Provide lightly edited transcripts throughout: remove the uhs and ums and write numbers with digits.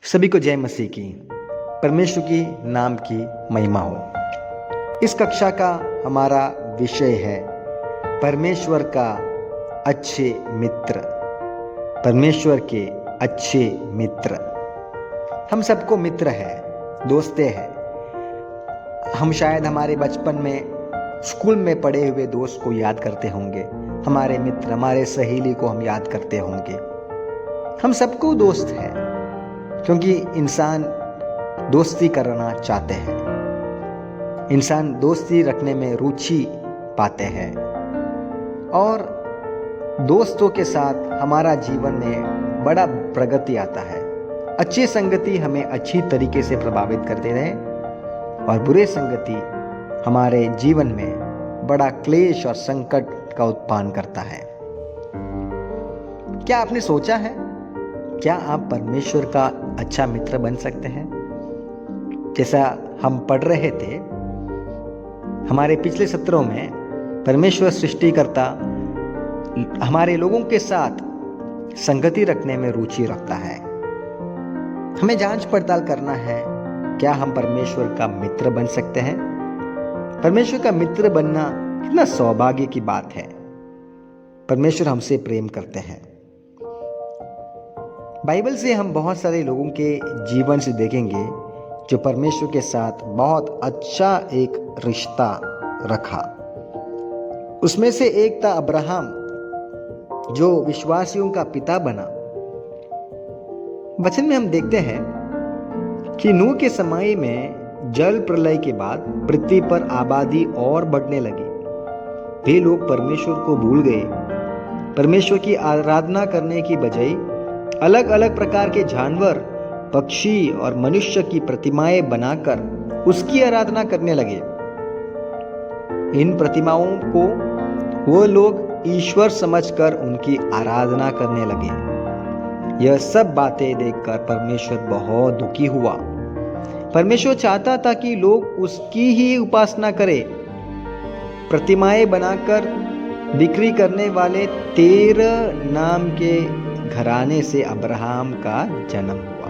सभी को जय मसीह की। परमेश्वर की नाम की महिमा हो। इस कक्षा का हमारा विषय है परमेश्वर का अच्छे मित्र। परमेश्वर के अच्छे मित्र। हम सबको मित्र है, दोस्ते हैं। हम शायद हमारे बचपन में स्कूल में पढ़े हुए दोस्त को याद करते होंगे, हमारे मित्र, हमारे सहेली को हम याद करते होंगे। हम सबको दोस्त है क्योंकि इंसान दोस्ती करना चाहते हैं। इंसान दोस्ती रखने में रुचि पाते हैं और दोस्तों के साथ हमारा जीवन में बड़ा प्रगति आता है। अच्छी संगति हमें अच्छी तरीके से प्रभावित करते हैं और बुरे संगति हमारे जीवन में बड़ा क्लेश और संकट का उत्पन्न करता है। क्या आपने सोचा है, क्या आप परमेश्वर का अच्छा मित्र बन सकते हैं? जैसा हम पढ़ रहे थे हमारे पिछले सत्रों में, परमेश्वर सृष्टिकर्ता हमारे लोगों के साथ संगति रखने में रुचि रखता है। हमें जांच पड़ताल करना है, क्या हम परमेश्वर का मित्र बन सकते हैं? परमेश्वर का मित्र बनना कितना सौभाग्य की बात है। परमेश्वर हमसे प्रेम करते हैं। बाइबल से हम बहुत सारे लोगों के जीवन से देखेंगे जो परमेश्वर के साथ बहुत अच्छा एक रिश्ता रखा। उसमें से एक था अब्राहम, जो विश्वासियों का पिता बना। वचन में हम देखते हैं कि नूह के समय में जल प्रलय के बाद पृथ्वी पर आबादी और बढ़ने लगी। वे लोग परमेश्वर को भूल गए। परमेश्वर की आराधना करने की बजाय अलग अलग प्रकार के जानवर, पक्षी और मनुष्य की प्रतिमाएं बनाकर उसकी आराधना करने लगे। इन प्रतिमाओं को वो लोग ईश्वर समझकर उनकी आराधना करने लगे। यह सब बातें देखकर परमेश्वर बहुत दुखी हुआ। परमेश्वर चाहता था कि लोग उसकी ही उपासना करें। प्रतिमाएं बनाकर बिक्री करने वाले तेरह नाम के घराने से अब्राहम का जन्म हुआ।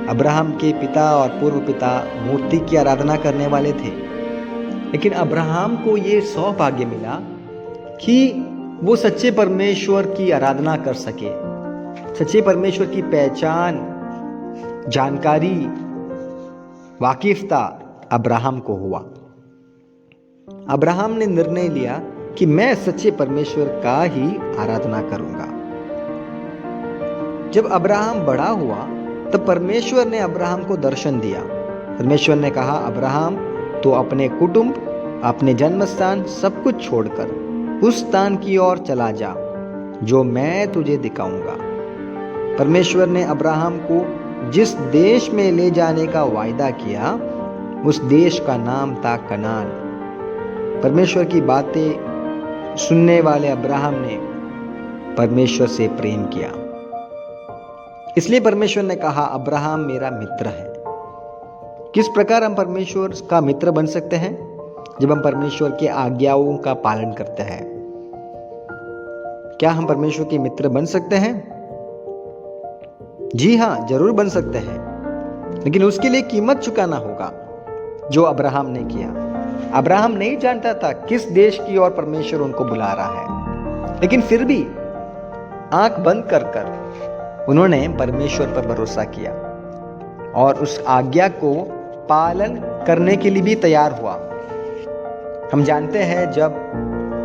अब्राहम के पिता और पूर्व पिता मूर्ति की आराधना करने वाले थे, लेकिन अब्राहम को यह सौभाग्य मिला कि वो सच्चे परमेश्वर की आराधना कर सके। सच्चे परमेश्वर की पहचान, जानकारी, वाकिफता अब्राहम को हुआ। अब्राहम ने निर्णय लिया कि मैं सच्चे परमेश्वर का ही आराधना करूंगा। जब अब्राहम बड़ा हुआ तब परमेश्वर ने अब्राहम को दर्शन दिया। परमेश्वर ने कहा, अब्राहम तो अपने कुटुंब, अपने जन्म स्थान सब कुछ छोड़कर उस स्थान की ओर चला जा जो मैं तुझे दिखाऊंगा। परमेश्वर ने अब्राहम को जिस देश में ले जाने का वायदा किया, उस देश का नाम था कनान। परमेश्वर की बातें सुनने वाले अब्राहम ने परमेश्वर से प्रेम किया। इसलिए परमेश्वर ने कहा, अब्राहम मेरा मित्र है। किस प्रकार हम परमेश्वर का मित्र बन सकते हैं? जब हम परमेश्वर की आज्ञाओं का पालन करते हैं। क्या हम परमेश्वर के मित्र बन सकते हैं? जी हाँ, जरूर बन सकते हैं, लेकिन उसके लिए कीमत चुकाना होगा, जो अब्राहम ने किया। अब्राहम नहीं जानता था किस देश की ओर परमेश्वर उनको बुला रहा है, लेकिन फिर भी आंख बंद कर कर उन्होंने परमेश्वर पर भरोसा किया और उस आज्ञा को पालन करने के लिए भी तैयार हुआ। हम जानते हैं जब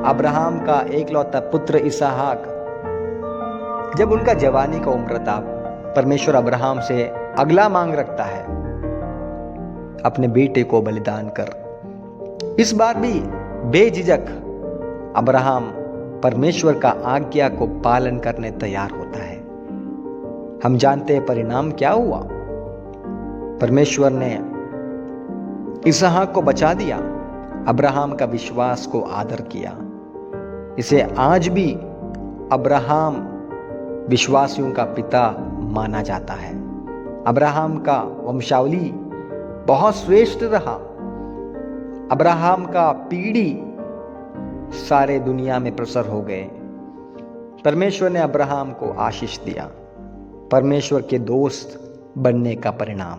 अब्राहम का एकलौता पुत्र इसहाक, जब उनका जवानी का उम्र था, परमेश्वर अब्राहम से अगला मांग रखता है, अपने बेटे को बलिदान कर। इस बार भी बेझिझक अब्राहम परमेश्वर का आज्ञा को पालन करने तैयार होता है। हम जानते हैं परिणाम क्या हुआ। परमेश्वर ने इसहाक को बचा दिया। अब्राहम का विश्वास को आदर किया। इसे आज भी अब्राहम विश्वासियों का पिता माना जाता है। अब्राहम का वंशावली बहुत श्रेष्ठ रहा। अब्राहम का पीढ़ी सारे दुनिया में प्रसर हो गए। परमेश्वर ने अब्राहम को आशीष दिया। परमेश्वर के दोस्त बनने का परिणाम।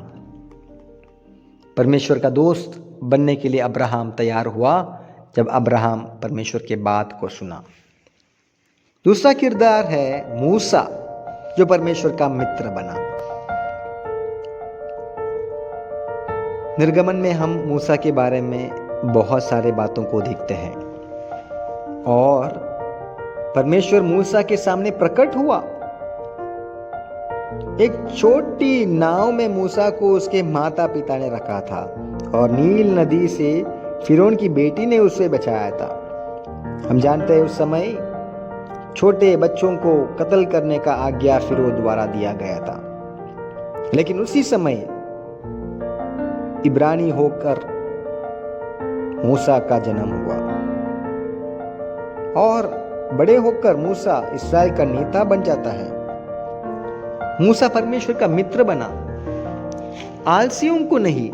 परमेश्वर का दोस्त बनने के लिए अब्राहम तैयार हुआ जब अब्राहम परमेश्वर के बात को सुना। दूसरा किरदार है मूसा, जो परमेश्वर का मित्र बना। निर्गमन में हम मूसा के बारे में बहुत सारे बातों को देखते हैं और परमेश्वर मूसा के सामने प्रकट हुआ। एक छोटी नाव में मूसा को उसके माता पिता ने रखा था और नील नदी से फिरौन की बेटी ने उसे बचाया था। हम जानते हैं उस समय छोटे बच्चों को कत्ल करने का आज्ञा फिरौन द्वारा दिया गया था, लेकिन उसी समय इब्रानी होकर मूसा का जन्म हुआ और बड़े होकर मूसा इस्राएल का नेता बन जाता है। मूसा परमेश्वर का मित्र बना, आलसियों को नहीं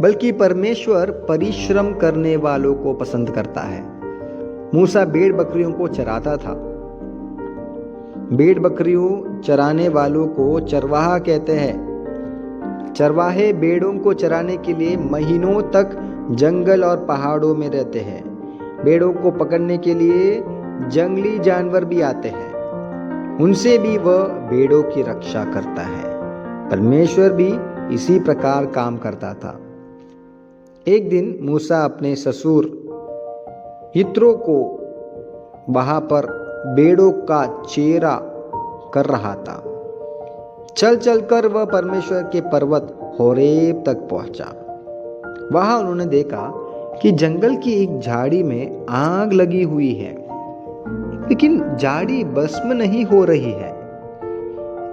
बल्कि परमेश्वर परिश्रम करने वालों को पसंद करता है। मूसा भेड़ बकरियों को चराता था। भेड़ बकरियों चराने वालों को चरवाहा कहते हैं। चरवाहे भेड़ों को चराने के लिए महीनों तक जंगल और पहाड़ों में रहते हैं। भेड़ों को पकड़ने के लिए जंगली जानवर भी आते हैं, उनसे भी वह भेड़ों की रक्षा करता है। परमेश्वर भी इसी प्रकार काम करता था। एक दिन मूसा अपने ससुर यित्रो को वहां पर भेड़ों का चेरा कर रहा था। चल चलकर वह परमेश्वर के पर्वत होरेब तक पहुंचा। वहां उन्होंने देखा कि जंगल की एक झाड़ी में आग लगी हुई है, लेकिन झाड़ी भस्म नहीं हो रही है।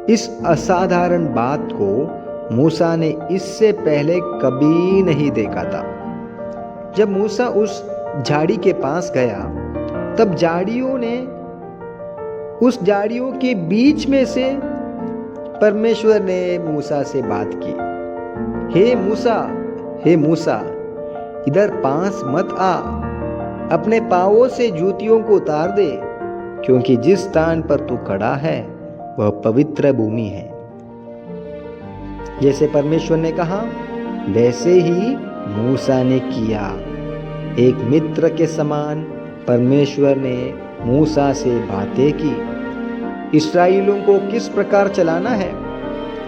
इस असाधारण बात को मूसा ने इससे पहले कभी नहीं देखा था। जब मूसा उस झाड़ी के पास गया, तब उस झाड़ियों के बीच में से परमेश्वर ने मूसा से बात की। हे मूसा, इधर पास मत आ, अपने पांवों से जूतियों को उतार दे, क्योंकि जिस स्थान पर तू खड़ा है वह पवित्र भूमि है। जैसे परमेश्वर ने कहा वैसे ही मूसा ने किया। एक मित्र के समान परमेश्वर ने मूसा से बातें की। इस्राएलियों को किस प्रकार चलाना है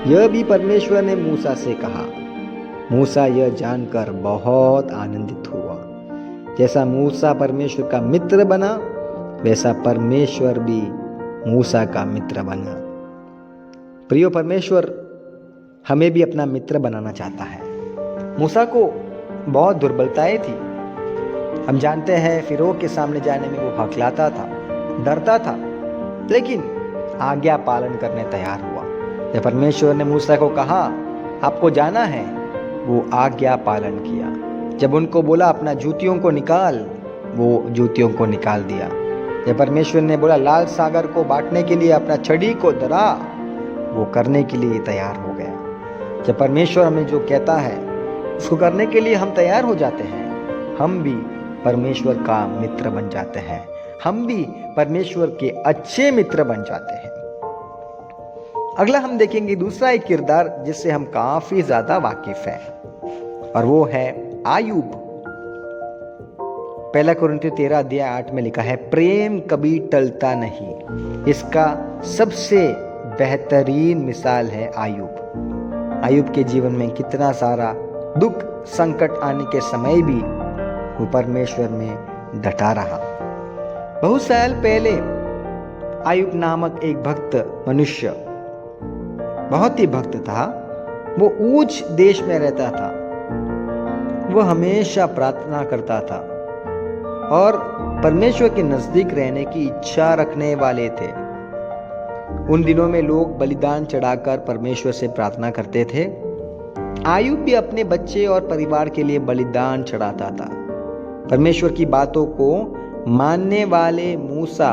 यह भी परमेश्वर ने मूसा से कहा। मूसा यह जानकर बहुत आनंदित हुआ। जैसा मूसा परमेश्वर का मित्र बना, वैसा परमेश्वर भी मूसा का मित्र बना। प्रियो, परमेश्वर हमें भी अपना मित्र बनाना चाहता है। मूसा को बहुत दुर्बलताएं थी। हम जानते हैं फिरौन के सामने जाने में वो हकलाता था, डरता था, लेकिन आज्ञा पालन करने तैयार हुआ। जब परमेश्वर ने मूसा को कहा आपको जाना है, वो आज्ञा पालन किया। जब उनको बोला अपना जूतियों को निकाल, वो जूतियों को निकाल दिया। जब परमेश्वर ने बोला लाल सागर को बांटने के लिए अपना छड़ी को धरा, वो करने के लिए तैयार हो गया। जब परमेश्वर हमें जो कहता है उसको करने के लिए हम तैयार हो जाते हैं, हम भी परमेश्वर का मित्र बन जाते हैं। हम भी परमेश्वर के अच्छे मित्र बन जाते हैं। अगला हम देखेंगे दूसरा एक किरदार जिससे हम काफी ज्यादा वाकिफ हैं, और वो है आयूब। पहला कुरिन्थियों 13:8 में लिखा है प्रेम कभी टलता नहीं। इसका सबसे बेहतरीन मिसाल है आयूब। आयूब के जीवन में कितना सारा दुख संकट आने के समय भी वो परमेश्वर में डटा रहा। बहुत साल पहले आयूब नामक एक भक्त मनुष्य, बहुत ही भक्त था, वो ऊंच देश में रहता था। वो हमेशा प्रार्थना करता था और परमेश्वर के नजदीक रहने की इच्छा रखने वाले थे। उन दिनों में लोग बलिदान चढ़ाकर परमेश्वर से प्रार्थना करते थे। आयूब भी अपने बच्चे और परिवार के लिए बलिदान चढ़ाता था। परमेश्वर की बातों को मानने वाले मूसा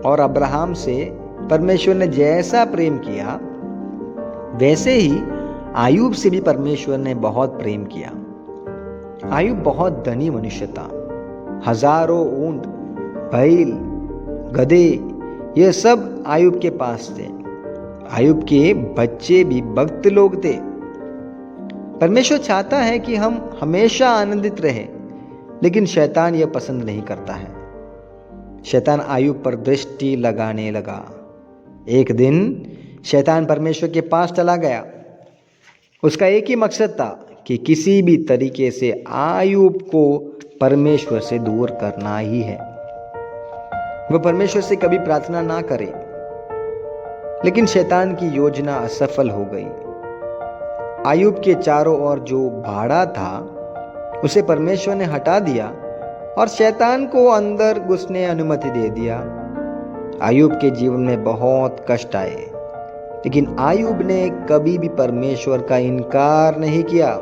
और अब्राहम से परमेश्वर ने जैसा प्रेम किया, वैसे ही आयूब से भी परमेश्वर ने बहुत प्रेम किया। आयूब बहुत धनी मनुष्य था। हजारों ऊंट, बैल, गधे, ये सब आयूब के पास थे। आयुब के बच्चे भी भक्त लोग थे। परमेश्वर चाहता है कि हम हमेशा आनंदित रहें, लेकिन शैतान यह पसंद नहीं करता है। शैतान आयुब पर दृष्टि लगाने लगा। एक दिन शैतान परमेश्वर के पास चला गया। उसका एक ही मकसद था कि किसी भी तरीके से आयुब को परमेश्वर से दूर करना ही है। वह परमेश्वर से कभी प्रार्थना ना करे, लेकिन शैतान की योजना असफल हो गई। आयुब के चारों ओर जो भाड़ा था उसे परमेश्वर ने हटा दिया और शैतान को अंदर घुसने अनुमति दे दिया। आयुब के जीवन में बहुत कष्ट आए, लेकिन आयुब ने कभी भी परमेश्वर का इनकार नहीं किया।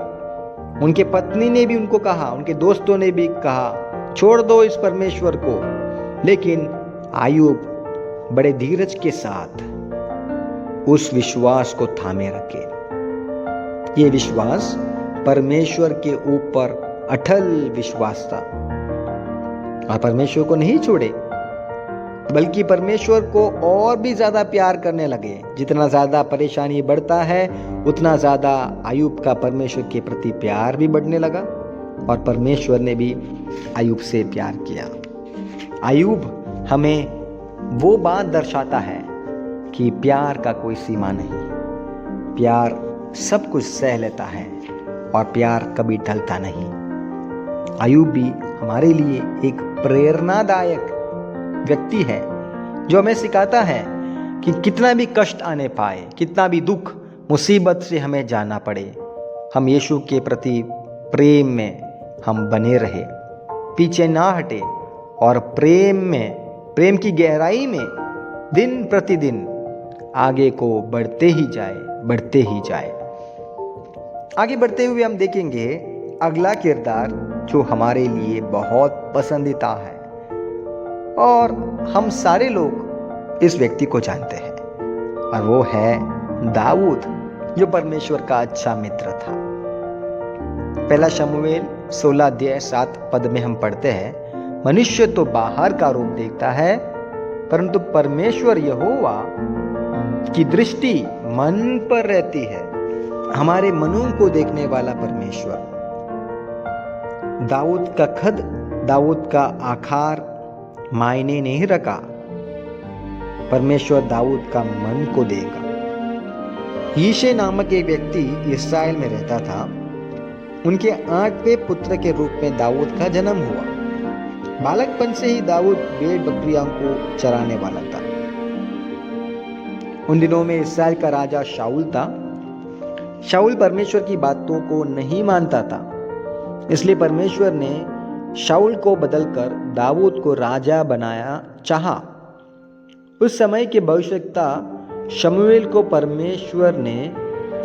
उनके पत्नी ने भी उनको कहा, उनके दोस्तों ने भी कहा, छोड़ दो इस परमेश्वर को, लेकिन आयुब बड़े धीरज के साथ उस विश्वास को थामे रखे। ये विश्वास परमेश्वर के ऊपर अटल विश्वास था और परमेश्वर को नहीं छोड़े, बल्कि परमेश्वर को और भी ज्यादा प्यार करने लगे। जितना ज्यादा परेशानी बढ़ता है, उतना ज्यादा आयुब का परमेश्वर के प्रति प्यार भी बढ़ने लगा और परमेश्वर ने भी आयुब से प्यार किया। आयुब हमें वो बात दर्शाता है कि प्यार का कोई सीमा नहीं। प्यार सब कुछ सह लेता है और प्यार कभी टलता नहीं। आयुब भी हमारे लिए एक प्रेरणादायक व्यक्ति है, जो हमें सिखाता है कि कितना भी कष्ट आने पाए, कितना भी दुख मुसीबत से हमें जाना पड़े, हम यीशु के प्रति प्रेम में हम बने रहे, पीछे ना हटे और प्रेम की गहराई में दिन प्रतिदिन आगे को बढ़ते ही जाए। आगे बढ़ते हुए हम देखेंगे अगला किरदार जो हमारे लिए बहुत पसंदीदा है और हम सारे लोग इस व्यक्ति को जानते हैं, और वो है दाऊद, जो परमेश्वर का अच्छा मित्र था। पहला शमूएल 16:7 में हम पढ़ते हैं, मनुष्य तो बाहर का रूप देखता है, परंतु परमेश्वर यहोवा की दृष्टि मन पर रहती है। हमारे मनों को देखने वाला परमेश्वर। दाऊद का कद, दाऊद का आकार मायने नहीं रखा, परमेश्वर दाऊद का मन को देगा। यीशे नामक एक व्यक्ति इस्राएल में रहता था। उनके 8वें पुत्र के रूप में दाऊद का जन्म हुआ। बालकपन से ही दाऊद भेड़ बकरियों को चराने वाला था। उन दिनों में इस्राएल का राजा शाऊल था। शाऊल परमेश्वर की बातों को नहीं मानता था, इसलिए परमेश्वर ने शाऊल को बदलकर दाऊद को राजा बनाया चाहा। उस समय के भविष्यवक्ता शमूएल को परमेश्वर ने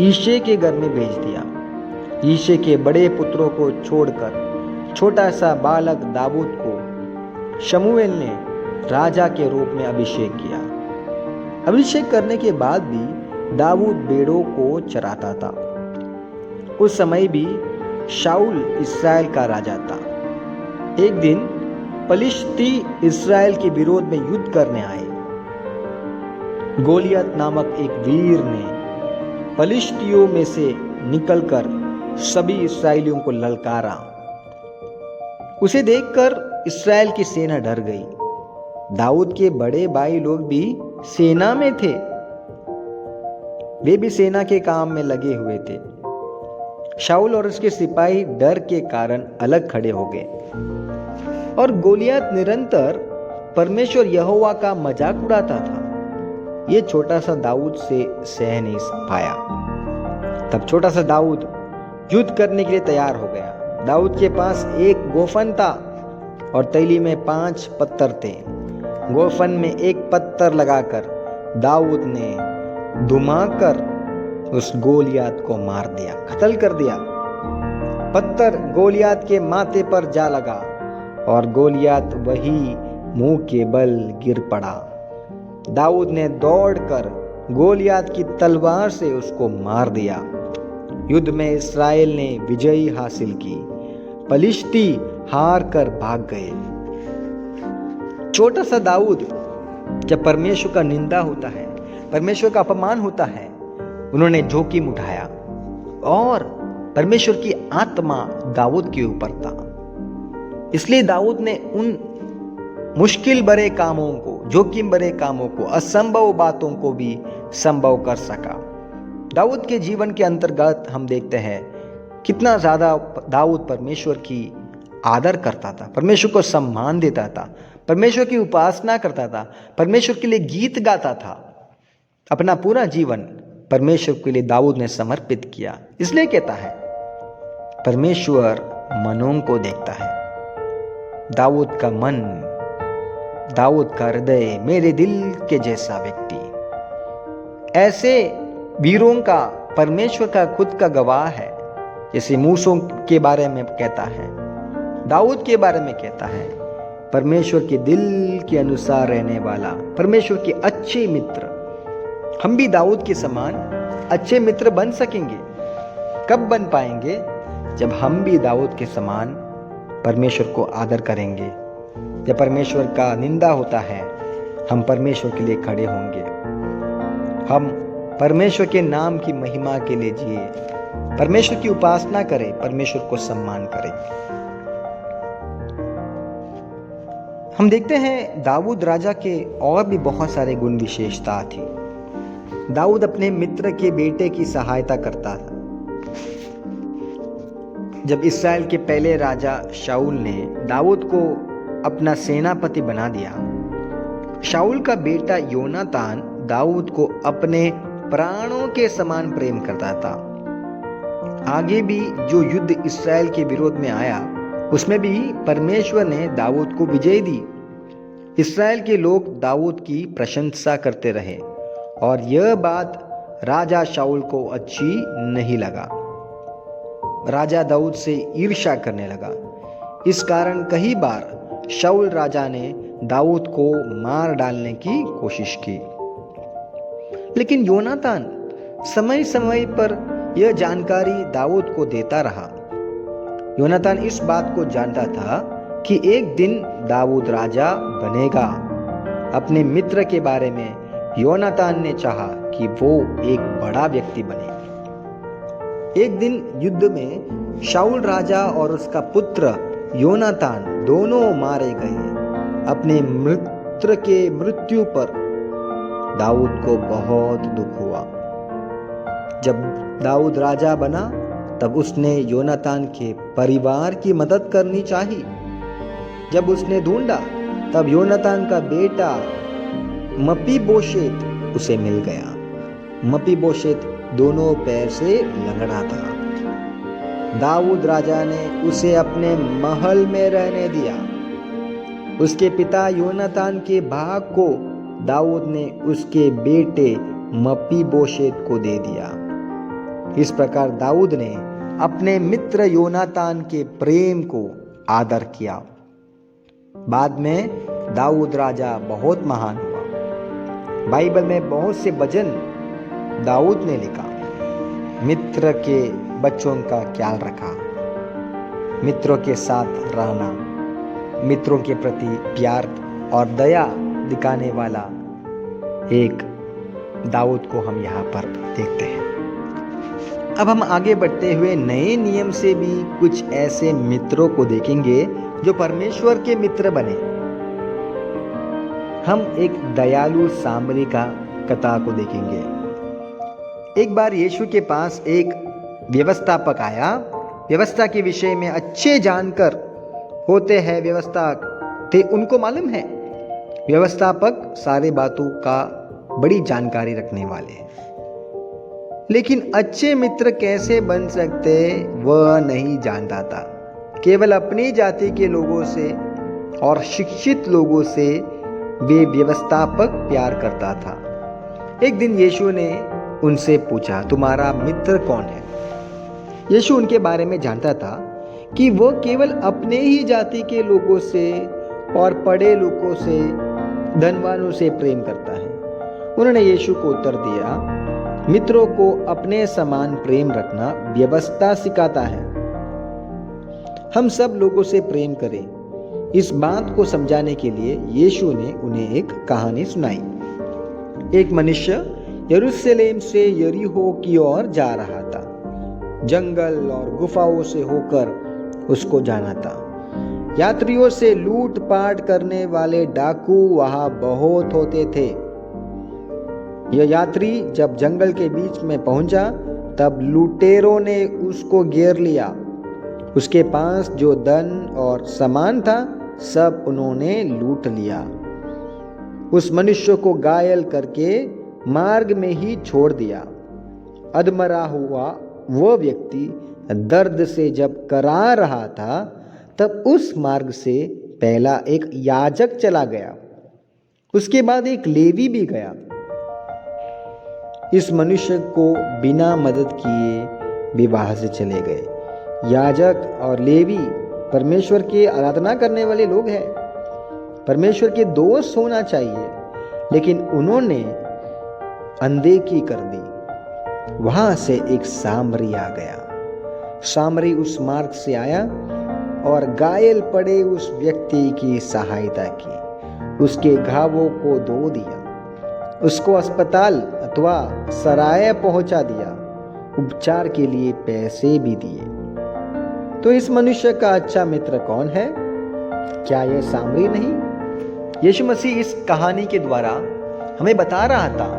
यिशै के घर में भेज दिया। यिशै के बड़े पुत्रों को छोड़कर छोटा सा बालक दाऊद को शमूएल ने राजा के रूप में अभिषेक किया। अभिषेक करने के बाद भी दाऊद भेड़ों को चराता था। उस समय भी शाऊल इस्राएल का राजा था। एक दिन पलिश्ती इस्राएल के विरोध में युद्ध करने आए। गोलियत नामक एक वीर ने पलिश्तियों में से निकलकर सभी इस्राएलियों को ललकारा। उसे देखकर इस्राएल की सेना डर गई। दाऊद के बड़े भाई लोग भी सेना में थे। वे भी सेना के काम में लगे हुए थे। शाऊल और उसके सिपाही डर के कारण अलग खड़े हो गए और गोलियत निरंतर परमेश्वर यहोवा का मजाक उड़ाता था। ये छोटा सा दाऊद से सह नहीं पाया। तब छोटा सा दाऊद युद्ध करने के लिए तैयार हो गया। दाऊद के पास एक गोफन था और तैली में 5 पत्थर थे। गोफन में एक पत्थर लगाकर दाऊद ने धुमाकर उस गोलियत को मार दिया, कत्ल कर दिया। पत्थर गोलियत के माथे पर जा लगा और गोलियत वही मुंह के बल गिर पड़ा। दाऊद ने दौड़कर गोलियत की तलवार से उसको मार दिया। युद्ध में इस्राएल ने विजय हासिल की। पलिश्ती हार कर भाग गए। छोटा सा दाऊद जब परमेश्वर का निंदा होता है, परमेश्वर का अपमान होता है, उन्होंने जोखिम उठाया और परमेश्वर की आत्मा दाऊद के ऊपर था। इसलिए दाऊद ने उन मुश्किल भरे कामों को, जोखिम भरे कामों को, असंभव बातों को भी संभव कर सका। दाऊद के जीवन के अंतर्गत हम देखते हैं कितना ज्यादा दाऊद परमेश्वर की आदर करता था, परमेश्वर को सम्मान देता था, परमेश्वर की उपासना करता था, परमेश्वर के लिए गीत गाता था। अपना पूरा जीवन परमेश्वर के लिए दाऊद ने समर्पित किया। इसलिए कहता है परमेश्वर मनों को देखता है। दाऊद का मन, दाऊद का हृदय मेरे दिल के जैसा व्यक्ति। ऐसे वीरों का परमेश्वर का खुद का गवाह है। जैसे मूसों के बारे में कहता है, दाऊद के बारे में कहता है, परमेश्वर के दिल के अनुसार रहने वाला, परमेश्वर के अच्छे मित्र। हम भी दाऊद के समान अच्छे मित्र बन सकेंगे। कब बन पाएंगे? जब हम भी दाऊद के समान परमेश्वर को आदर करेंगे। जब परमेश्वर का निंदा होता है, हम परमेश्वर के लिए खड़े होंगे। हम परमेश्वर के नाम की महिमा के लिए जिए, परमेश्वर की उपासना करें, परमेश्वर को सम्मान करें। हम देखते हैं दाऊद राजा के और भी बहुत सारे गुण विशेषता थी। दाऊद अपने मित्र के बेटे की सहायता करता था। जब इस्राएल के पहले राजा शाऊल ने दाऊद को अपना सेनापति बना दिया, शाऊल का बेटा योनातान दाऊद को अपने प्राणों के समान प्रेम करता था। आगे भी जो युद्ध इस्राएल के विरोध में आया, उसमें भी परमेश्वर ने दाऊद को विजय दी। इस्राएल के लोग दाऊद की प्रशंसा करते रहे और यह बात राजा शाऊल को अच्छी नहीं लगा। राजा दाऊद से ईर्ष्या करने लगा। इस कारण कई बार शाऊल राजा ने दाऊद को मार डालने की कोशिश की। लेकिन योनातान समय समय पर यह जानकारी दाऊद को देता रहा। योनातान इस बात को जानता था कि एक दिन दाऊद राजा बनेगा। अपने मित्र के बारे में योनातान ने चाहा कि वो एक बड़ा व्यक्ति बने। एक दिन युद्ध में शाऊल राजा और उसका पुत्र योनातान दोनों मारे गए। अपने मित्र के मृत्यु पर दाऊद को बहुत दुख हुआ। जब दाऊद राजा बना तब उसने योनातान के परिवार की मदद करनी चाहिए। जब उसने ढूंढा तब योनातान का बेटा मपीबोशेत उसे मिल गया। मपीबोशेत दोनों पैर से लंगड़ा था। दाऊद राजा ने उसे अपने महल में रहने दिया। उसके पिता योनातान के भाग को दाऊद ने उसके बेटे मपीबोशेत को दे दिया। इस प्रकार दाऊद ने अपने मित्र योनातान के प्रेम को आदर किया। बाद में दाऊद राजा बहुत महान हुआ। बाइबल में बहुत से भजन दाऊद ने लिखा। मित्र के बच्चों का ख्याल रखा, मित्रों के साथ रहना, मित्रों के प्रति प्यार और दया दिखाने वाला एक दाऊद को हम यहाँ पर देखते हैं। अब हम आगे बढ़ते हुए नए नियम से भी कुछ ऐसे मित्रों को देखेंगे जो परमेश्वर के मित्र बने। हम एक दयालु सामरी का कथा को देखेंगे। एक बार यीशु के पास एक व्यवस्थापक आया। व्यवस्था के विषय में अच्छे जानकर होते हैं व्यवस्था थे, उनको मालूम है व्यवस्थापक सारे बातों का बड़ी जानकारी रखने वाले हैं। लेकिन अच्छे मित्र कैसे बन सकते वह नहीं जानता था। केवल अपनी जाति के लोगों से और शिक्षित लोगों से वे व्यवस्थापक प्यार करता था। एक दिन यीशु ने उनसे पूछा, तुम्हारा मित्र कौन है? यीशु उनके बारे में जानता था कि वह केवल अपने ही जाति के लोगों से और पढ़े लोगों से, धनवानों से प्रेम करता है। उन्होंने यीशु को उत्तर दिया, मित्रों को अपने समान प्रेम रखना व्यवस्था सिखाता है। हम सब लोगों से प्रेम करें। इस बात को समझाने के लिए यीशु ने उन्हें एक कहानी सुनाई। एक मनुष्य यरूशलेम से यरीहो की ओर जा रहा था। जंगल और गुफाओं से होकर उसको जाना था। यात्रियों से लूट पाट करने वाले डाकू वहां बहुत होते थे। यह यात्री जब जंगल के बीच में पहुंचा तब लुटेरों ने उसको घेर लिया। उसके पास जो धन और सामान था सब उन्होंने लूट लिया। उस मनुष्य को घायल करके मार्ग में ही छोड़ दिया। अधमरा हुआ वह व्यक्ति दर्द से जब करा रहा था तब उस मार्ग से पहला एक याजक चला गया, उसके बाद एक लेवी भी गया। इस मनुष्य को बिना मदद किए भी वहां से चले गए। याजक और लेवी परमेश्वर की आराधना करने वाले लोग हैं। परमेश्वर के दोस्त होना चाहिए, लेकिन उन्होंने अनदेखी कर दी। वहां से एक सामरी आ गया। सामरी उस मार्ग से आया और घायल पड़े उस व्यक्ति की सहायता की, उसके घावों को धो दिया, उसको अस्पताल अथवा सराय पहुंचा दिया, उपचार के लिए पैसे भी दिए। तो इस मनुष्य का अच्छा मित्र कौन है? क्या यह सामरी नहीं? यीशु मसीह इस कहानी के द्वारा हमें बता रहा था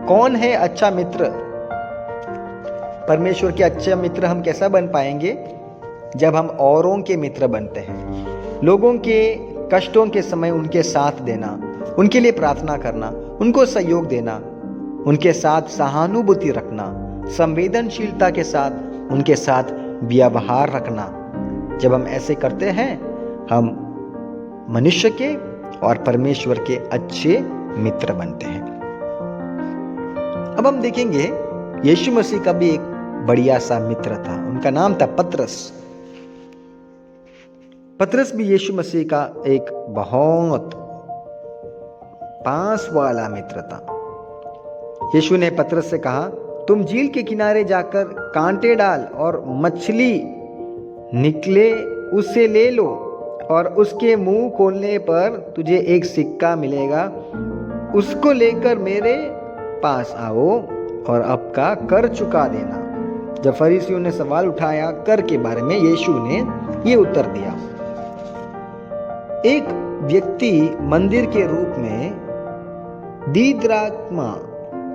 कौन है अच्छा मित्र। परमेश्वर के अच्छे मित्र हम कैसा बन पाएंगे? जब हम औरों के मित्र बनते हैं। लोगों के कष्टों के समय उनके साथ देना, उनके लिए प्रार्थना करना, उनको सहयोग देना, उनके साथ सहानुभूति रखना, संवेदनशीलता के साथ उनके साथ व्यवहार रखना। जब हम ऐसे करते हैं हम मनुष्य के और परमेश्वर के अच्छे मित्र बनते हैं। अब हम देखेंगे यीशु मसीह का भी एक बढ़िया सा मित्र था। उनका नाम था पतरस। पतरस भी यीशु मसीह का एक बहुत पास वाला मित्र था। यीशु ने पतरस से कहा, तुम झील के किनारे जाकर कांटे डाल और मछली निकले उससे ले लो, और उसके मुंह खोलने पर तुझे एक सिक्का मिलेगा। उसको लेकर मेरे पास आओ और आपका कर चुका देना। जब फरीसियों ने सवाल उठाया कर के बारे में, यीशु ने ये उत्तर दिया, एक व्यक्ति मंदिर के रूप में दीद्राक्मा,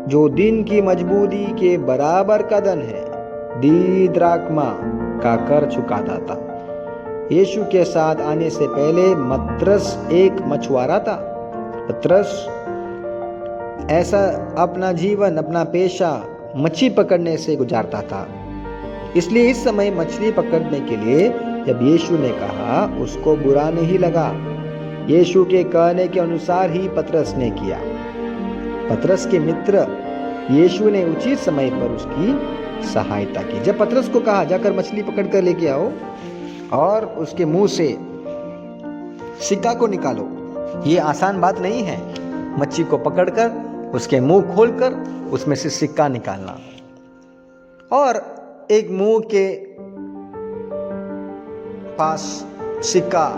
जो दिन की मजबूरी के बराबर का धन है, दीद्राक्मा का कर चुकाता था। यीशु के साथ आने से पहले पतरस एक मछुआरा था। पतरस ऐसा अपना जीवन, अपना पेशा मछली पकड़ने से गुजारता था। इसलिए इस समय मछली पकड़ने के लिए जब यीशु ने कहा, उसको बुरा नहीं लगा। यीशु के कहने के अनुसार ही पतरस ने किया। पतरस के मित्र यीशु ने उचित समय पर उसकी सहायता की। जब पतरस को कहा, जाकर मछली पकड़ कर लेके आओ और उसके मुंह से सिक्का को निकालो, ये आसान बात नहीं है। मच्छी को पकड़कर उसके मुंह खोलकर उसमें से सिक्का निकालना और एक मुंह के पास सिक्का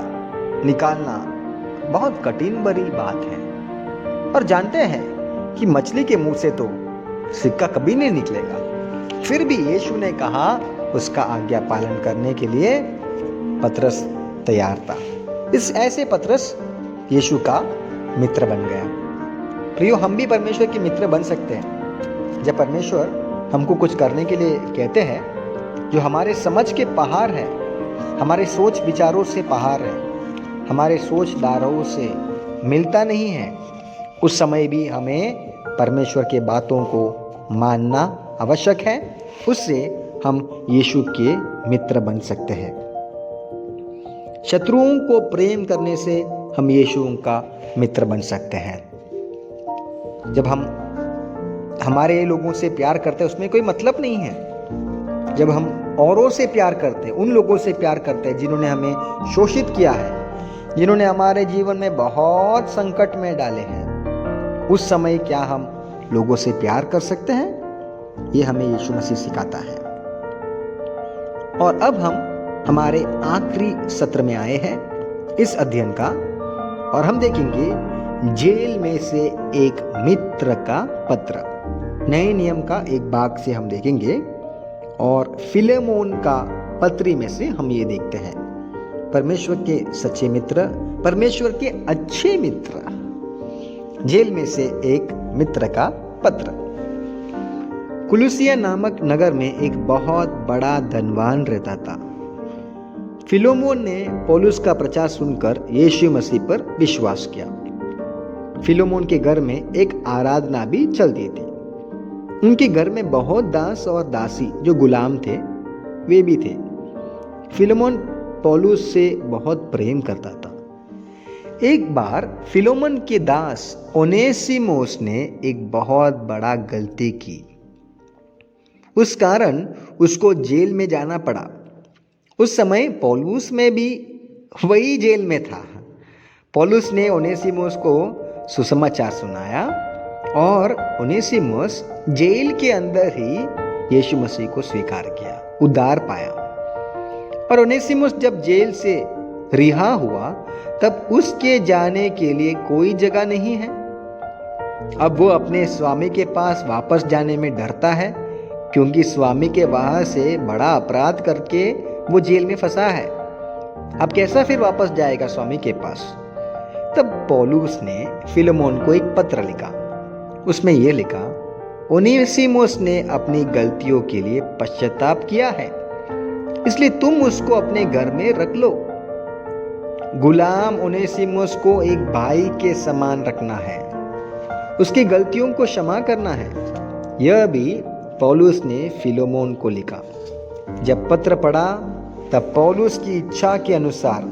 निकालना बहुत कठिन बड़ी बात है। और जानते हैं कि मछली के मुंह से तो सिक्का कभी नहीं निकलेगा। फिर भी यीशु ने कहा, उसका आज्ञा पालन करने के लिए पतरस तैयार था। इस ऐसे पतरस यीशु का मित्र बन गया। प्रियो, हम भी परमेश्वर के मित्र बन सकते हैं। जब परमेश्वर हमको कुछ करने के लिए कहते हैं जो हमारे समझ के पहाड़ है, हमारे सोच विचारों से पहाड़ है, हमारे सोच धाराओं से मिलता नहीं है, उस समय भी हमें परमेश्वर के बातों को मानना आवश्यक है। उससे हम यीशु के मित्र बन सकते हैं। शत्रुओं को प्रेम करने से हम यीशु का मित्र बन सकते हैं। जब हम हमारे लोगों से प्यार करते हैं उसमें कोई मतलब नहीं है। जब हम औरों से प्यार करते हैं, उन लोगों से प्यार करते हैं जिन्होंने हमें शोषित किया है, जिन्होंने हमारे जीवन में बहुत संकट में डाले हैं, उस समय क्या हम लोगों से प्यार कर सकते हैं? ये हमें यीशु मसीह सिखाता है। और अब हम हमारे आखिरी सत्र में आए हैं इस अध्ययन का, और हम देखेंगे जेल में से एक मित्र का पत्र। नए नियम का एक भाग से हम देखेंगे और फिलेमोन का पत्री में से हम ये देखते हैं। परमेश्वर के सच्चे मित्र, परमेश्वर के अच्छे मित्र। जेल में से एक मित्र का पत्र। कुलुसिया नामक नगर में एक बहुत बड़ा धनवान रहता था। फिलेमोन ने पौलुस का प्रचार सुनकर यीशु मसीह पर विश्वास किया। फिलेमोन के घर में एक आराधना भी चलती थी। उनके घर में बहुत दास और दासी जो गुलाम थे वे भी थे। फिलेमोन पौलुस से बहुत प्रेम करता था। एक बार फिलेमोन के दास ओनेसिमुस ने एक बहुत बड़ा गलती की। उस कारण उसको जेल में जाना पड़ा। उस समय पौलुस में भी वही जेल में था। पौलुस ने ओनेसिमुस को सुसमाचार सुनाया और ओनेसिमुस जेल के अंदर ही यीशु मसीह को स्वीकार किया, उद्धार पाया। और ओनेसिमुस जब जेल से रिहा हुआ तब उसके जाने के लिए कोई जगह नहीं है। अब वो अपने स्वामी के पास वापस जाने में डरता है क्योंकि स्वामी के वहां से बड़ा अपराध करके वो जेल में फंसा है। अब कैसा फिर वापस जाएगा स्वामी के पास? तब पौलुस ने फिलेमोन को एक पत्र लिखा। उसमें यह लिखा, ओनेसिमुस ने अपनी गलतियों के लिए पश्चाताप किया है, इसलिए तुम उसको अपने घर में रख लो। गुलाम ओनेसिमुस को एक भाई के समान रखना है, उसकी गलतियों को क्षमा करना है। यह भी पौलुस ने फिलेमोन को लिखा। जब पत्र पढ़ा तब पौलुस की इच्छा के अनुसार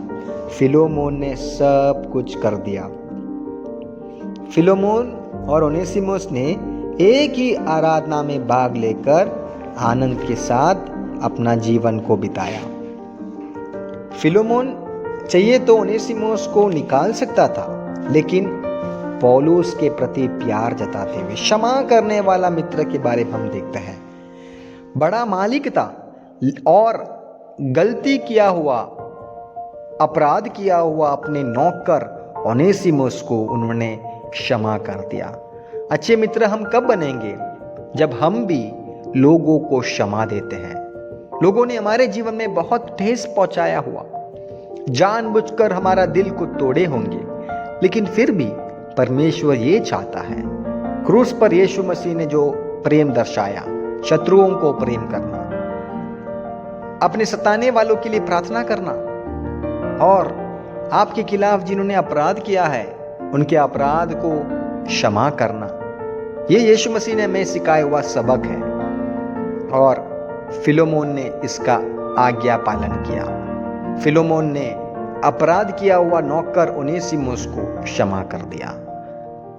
फिलेमोन ने सब कुछ कर दिया। फिलेमोन और ओनेसिमुस ने एक ही आराधना में भाग लेकर आनंद के साथ अपना जीवन को बिताया। फिलेमोन चाहिए तो ओनेसिमुस को निकाल सकता था, लेकिन पौलुस के प्रति प्यार जताते हुए क्षमा करने वाला मित्र के बारे में हम देखते हैं। बड़ा मालिक था और गलती किया हुआ, अपराध किया हुआ अपने नौकर ओनेसिमुस को उन्होंने क्षमा कर दिया। अच्छे मित्र हम कब बनेंगे? जब हम भी लोगों को क्षमा देते हैं। लोगों ने हमारे जीवन में बहुत ठेस पहुंचाया हुआ, जानबूझकर हमारा दिल को तोड़े होंगे, लेकिन फिर भी परमेश्वर ये चाहता है, क्रूस पर यीशु मसीह ने जो प्रेम दर्शाया, शत्रुओं को प्रेम करना, अपने सताने वालों के लिए प्रार्थना करना और आपके खिलाफ जिन्होंने अपराध किया है उनके अपराध को क्षमा करना, ये यीशु मसीह ने हमें सिखाया हुआ सबक है। और फिलेमोन ने इसका आज्ञा पालन किया। फिलेमोन ने अपराध किया हुआ नौकर ओनेसिमुस को क्षमा कर दिया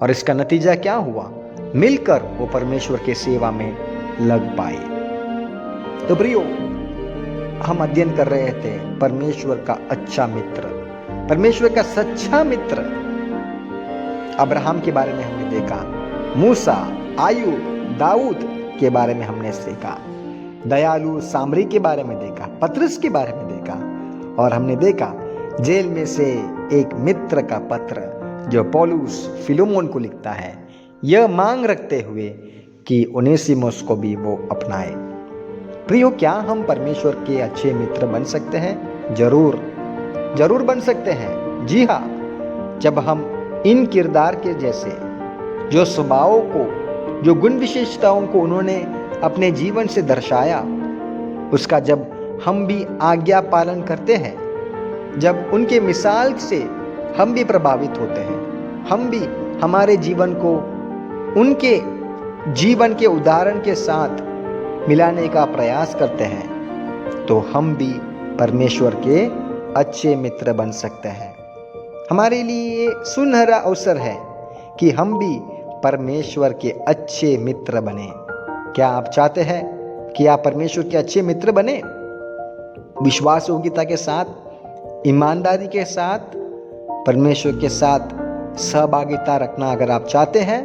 और इसका नतीजा क्या हुआ? मिलकर वो परमेश्वर के सेवा में लग पाए। तो प्रियो, हम अध्ययन कर रहे थे परमेश्वर का अच्छा मित्र, परमेश्वर का सच्चा मित्र। अब्राहम के बारे में हमने देखा, मूसा, आयूब, दाऊद के बारे में हमने सीखा, दयालु सामरी के बारे में देखा, पतरस के बारे में देखा और हमने देखा जेल में से एक मित्र का पत्र जो पौलुस फिलेमोन को लिखता है, यह मांग रखते हुए कि ओनेसिमुस को भी वो अपनाए। प्रियो, क्या हम परमेश्वर के अच्छे मित्र बन सकते हैं? जरूर बन सकते हैं। जी हाँ, जब हम इन किरदार के जैसे जो स्वभावों को, जो गुण विशेषताओं को उन्होंने अपने जीवन से दर्शाया, उसका जब हम भी आज्ञा पालन करते हैं, जब उनके मिसाल से हम भी प्रभावित होते हैं, हम भी हमारे जीवन को उनके जीवन के उदाहरण के साथ मिलाने का प्रयास करते हैं, तो हम भी परमेश्वर के अच्छे मित्र बन सकते हैं। हमारे लिए ये सुनहरा अवसर है कि हम भी परमेश्वर के अच्छे मित्र बने। क्या आप चाहते हैं कि आप परमेश्वर के अच्छे मित्र बने? विश्वास योग्यता के साथ, ईमानदारी के साथ, परमेश्वर के साथ सहभागिता रखना अगर आप चाहते हैं,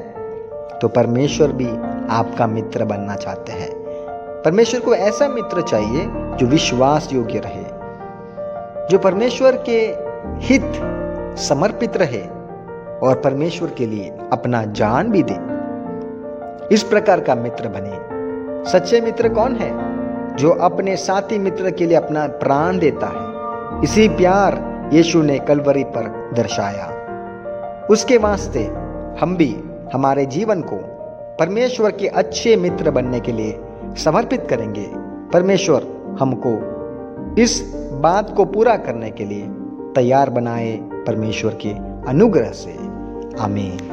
तो परमेश्वर भी आपका मित्र बनना चाहते हैं। परमेश्वर को ऐसा मित्र चाहिए जो विश्वास योग्य रहे, जो परमेश्वर के हित समर्पित रहे और परमेश्वर के लिए अपना जान भी दे। इस प्रकार का मित्र बने। सच्चे मित्र कौन है? जो अपने साथी मित्र के लिए अपना प्राण देता है। इसी प्यार यीशु ने कलवरी पर दर्शाया। उसके वास्ते हम भी हमारे जीवन को परमेश्वर के अच्छे मित्र बनने के लिए समर्पित करेंगे। परमेश्वर हमको इस बात को पूरा करने के लिए तैयार बनाए, परमेश्वर के अनुग्रह से। आमीन।